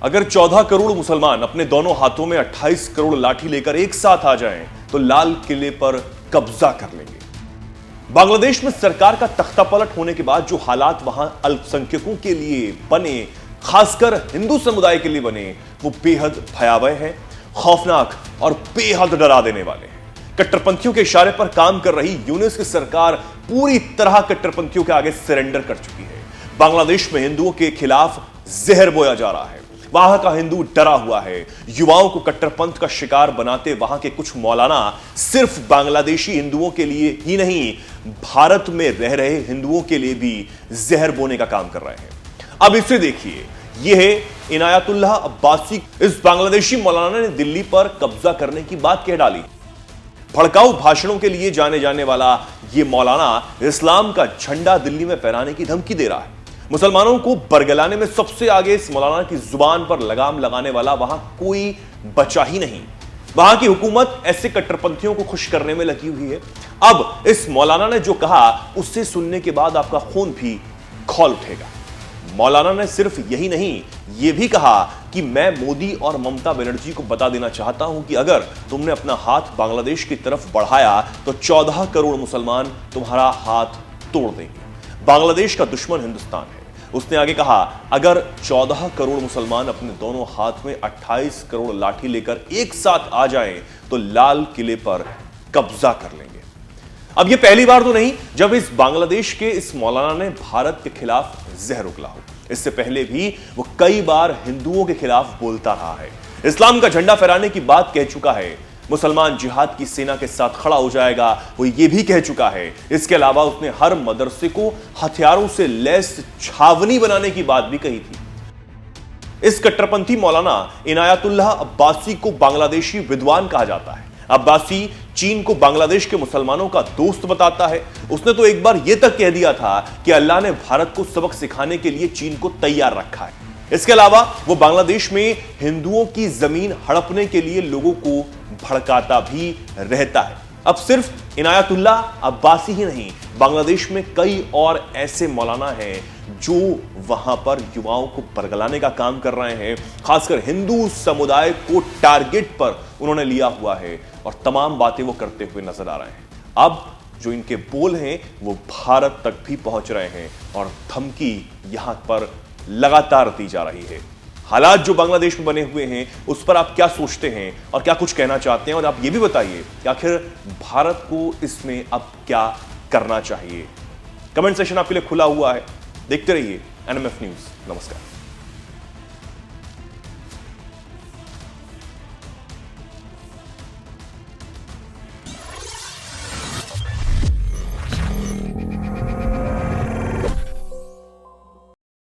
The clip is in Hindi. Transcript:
अगर 14 करोड़ मुसलमान अपने दोनों हाथों में 28 करोड़ लाठी लेकर एक साथ आ जाएं, तो लाल किले पर कब्जा कर लेंगे। बांग्लादेश में सरकार का तख्तापलट होने के बाद जो हालात वहां अल्पसंख्यकों के लिए बने, खासकर हिंदू समुदाय के लिए बने, वो बेहद भयावह है, खौफनाक और बेहद डरा देने वाले हैं। कट्टरपंथियों के इशारे पर काम कर रही यूनिस की सरकार पूरी तरह कट्टरपंथियों के आगे सरेंडर कर चुकी है। बांग्लादेश में हिंदुओं के खिलाफ जहर बोया जा रहा है। वहां का हिंदू डरा हुआ है। युवाओं को कट्टरपंथ का शिकार बनाते वहां के कुछ मौलाना सिर्फ बांग्लादेशी हिंदुओं के लिए ही नहीं, भारत में रह रहे हिंदुओं के लिए भी जहर बोने का काम कर रहे हैं। अब इसे देखिए, यह है इनायतुल्लाह अब्बासी। इस बांग्लादेशी मौलाना ने दिल्ली पर कब्जा करने की बात कह डाली। भड़काऊ भाषणों के लिए जाने जाने वाला यह मौलाना इस्लाम का झंडा दिल्ली में फहराने की धमकी दे रहा है। मुसलमानों को बरगलाने में सबसे आगे इस मौलाना की जुबान पर लगाम लगाने वाला वहां कोई बचा ही नहीं। वहां की हुकूमत ऐसे कट्टरपंथियों को खुश करने में लगी हुई है। अब इस मौलाना ने जो कहा, उससे सुनने के बाद आपका खून भी खौल उठेगा। मौलाना ने सिर्फ यही नहीं, यह भी कहा कि मैं मोदी और ममता बनर्जी को बता देना चाहता हूं कि अगर तुमने अपना हाथ बांग्लादेश की तरफ बढ़ाया तो 14 करोड़ मुसलमान तुम्हारा हाथ तोड़ देंगे। बांग्लादेश का दुश्मन हिंदुस्तान है। उसने आगे कहा, अगर 14 करोड़ मुसलमान अपने दोनों हाथ में 28 करोड़ लाठी लेकर एक साथ आ जाएं, तो लाल किले पर कब्जा कर लेंगे। अब यह पहली बार तो नहीं जब इस बांग्लादेश के इस मौलाना ने भारत के खिलाफ जहर उगला हो। इससे पहले भी वो कई बार हिंदुओं के खिलाफ बोलता रहा है। इस्लाम का झंडा फहराने की बात कह चुका है। मुसलमान जिहाद की सेना के साथ खड़ा हो जाएगा, वो ये भी कह चुका है। इसके अलावा उसने हर मदरसे को हथियारों से लैस छावनी बनाने की बात भी कही थी। इस कट्टरपंथी मौलाना इनायतुल्लाह अब्बासी को बांग्लादेशी विद्वान कहा जाता है। अब्बासी चीन को बांग्लादेश के मुसलमानों का दोस्त बताता है। उसने तो एक बार यह तक कह दिया था कि अल्लाह ने भारत को सबक सिखाने के लिए चीन को तैयार रखा है। इसके अलावा वो बांग्लादेश में हिंदुओं की जमीन हड़पने के लिए लोगों को भड़काता भी रहता है। अब सिर्फ इनायतुल्लाह अब्बासी ही नहीं, बांग्लादेश में कई और ऐसे मौलाना हैं जो वहां पर युवाओं को बरगलाने का काम कर रहे हैं। खासकर हिंदू समुदाय को टारगेट पर उन्होंने लिया हुआ है और तमाम बातें वो करते हुए नजर आ रहे हैं। अब जो इनके बोल हैं वो भारत तक भी पहुंच रहे हैं और धमकी यहां पर लगातार दी जा रही है। हालात जो बांग्लादेश में बने हुए हैं उस पर आप क्या सोचते हैं और क्या कुछ कहना चाहते हैं, और आप ये भी बताइए कि आखिर भारत को इसमें अब क्या करना चाहिए। कमेंट सेशन आपके लिए खुला हुआ है। देखते रहिए एनएमएफ न्यूज। नमस्कार।